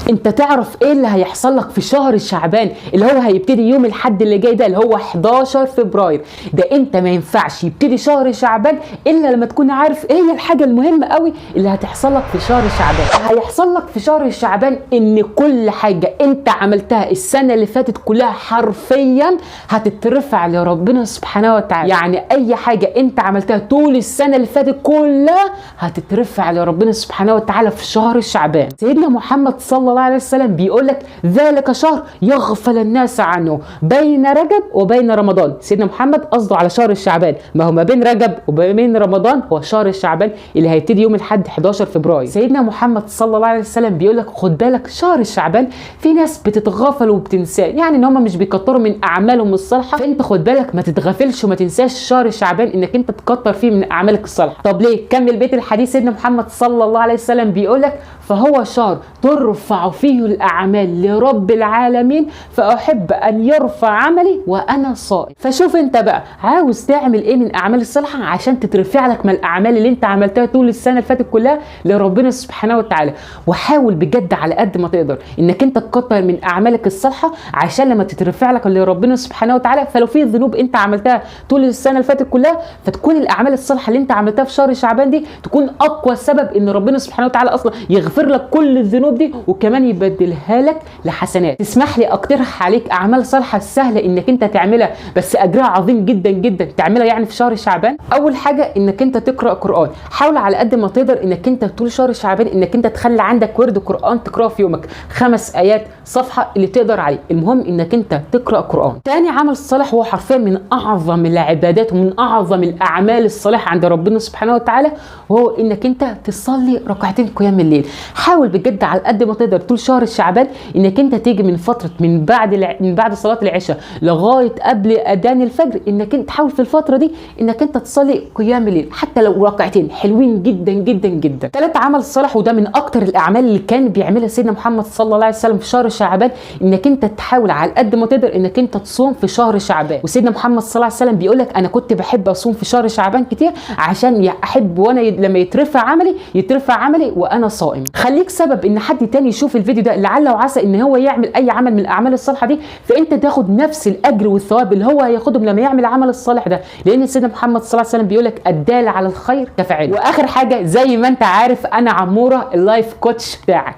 انت تعرف ايه اللي هيحصل لك في شهر شعبان اللي هو هيبتدي يوم الاحد اللي جاي ده اللي هو 11 فبراير؟ ده انت ما ينفعش يبتدي شهر شعبان الا لما تكون عارف ايه هي الحاجه المهمه قوي اللي هتحصل لك في شهر شعبان. هيحصل لك في شهر شعبان ان كل حاجه انت عملتها السنه اللي فاتت كلها حرفيا هتترفع لربنا سبحانه وتعالى. يعني اي حاجه انت عملتها طول السنه اللي فاتت كلها هتترفع لربنا سبحانه وتعالى في شهر شعبان. سيدنا محمد صلى الله عليه وسلم بيقول لك ذلك شهر يغفل الناس عنه بين رجب وبين رمضان. سيدنا محمد قصده على شهر الشعبان، ما هو ما بين رجب وبين رمضان هو شهر الشعبان اللي هيبتدي يوم الاحد 11 فبراير. سيدنا محمد صلى الله عليه وسلم بيقول لك خد بالك شهر الشعبان في ناس بتتغافل وبتنساه، يعني ان هم مش بيكتروا من اعمالهم الصالحه، فانت خد بالك ما تتغافلش وما تنساش شهر الشعبان انك انت تكتر فيه من اعمالك الصالحه. طب ليه؟ كمل بيت الحديث. سيدنا محمد صلى الله عليه وسلم بيقول لك فهو شهر ترفع فيه الاعمال لرب العالمين فاحب ان يرفع عملي وانا صائم. فشوف انت بقى عاوز تعمل ايه من اعمال الصالحه عشان تترفع لك من الاعمال اللي انت عملتها طول السنه اللي فاتت كلها لربنا سبحانه وتعالى. وحاول بجد على قد ما تقدر انك انت تكتر من اعمالك الصالحه عشان لما تترفع لك لربنا سبحانه وتعالى، فلو في ذنوب انت عملتها طول السنه اللي فاتت كلها فتكون الاعمال الصالحه اللي انت عملتها في شهر شعبان دي تكون اقوى سبب ان ربنا سبحانه وتعالى اصلا يغفر لك كل الذنوب دي وكمان يبدلها لك لحسنات. تسمح لي اقترح عليك اعمال صالحه سهله انك انت تعملها بس اجرها عظيم جدا جدا تعملها يعني في شهر شعبان؟ اول حاجه انك انت تقرا قران. حاول على قد ما تقدر انك انت طول شهر شعبان انك انت تخلي عندك ورد قران تقراه في يومك 5 ايات صفحه اللي تقدر عليه، المهم انك انت تقرا قران. تاني عمل صالح هو حرفيا من اعظم العبادات ومن اعظم الاعمال الصالحه عند ربنا سبحانه وتعالى، وهو انك انت تصلي ركعتين قيام الليل. حاول بجد على قد ما تقدر طول شهر شعبان انك انت تيجي من فتره من بعد صلاه العشاء لغايه قبل اذان الفجر انك انت تحاول في الفتره دي انك انت تصلي قيام الليل حتى لو ركعتين، حلوين جدا جدا جدا. ثالث عمل صالح وده من اكتر الاعمال اللي كان بيعملها سيدنا محمد صلى الله عليه وسلم في شهر شعبان انك انت تحاول على قد ما تقدر انك انت تصوم في شهر شعبان. وسيدنا محمد صلى الله عليه وسلم بيقول لك انا كنت بحب اصوم في شهر شعبان كتير عشان احب وانا لما يترفع عملي وانا صائم. خليك سبب ان حد تاني يشوف الفيديو ده لعل وعسى ان هو يعمل اي عمل من الاعمال الصالحه دي، فانت تاخد نفس الاجر والثواب اللي هو هياخدهم لما يعمل العمل الصالح ده، لان سيدنا محمد صلى الله عليه وسلم بيقول لك الدال على الخير كفاعله. واخر حاجه زي ما انت عارف انا عموره اللايف كوتش بتاعك.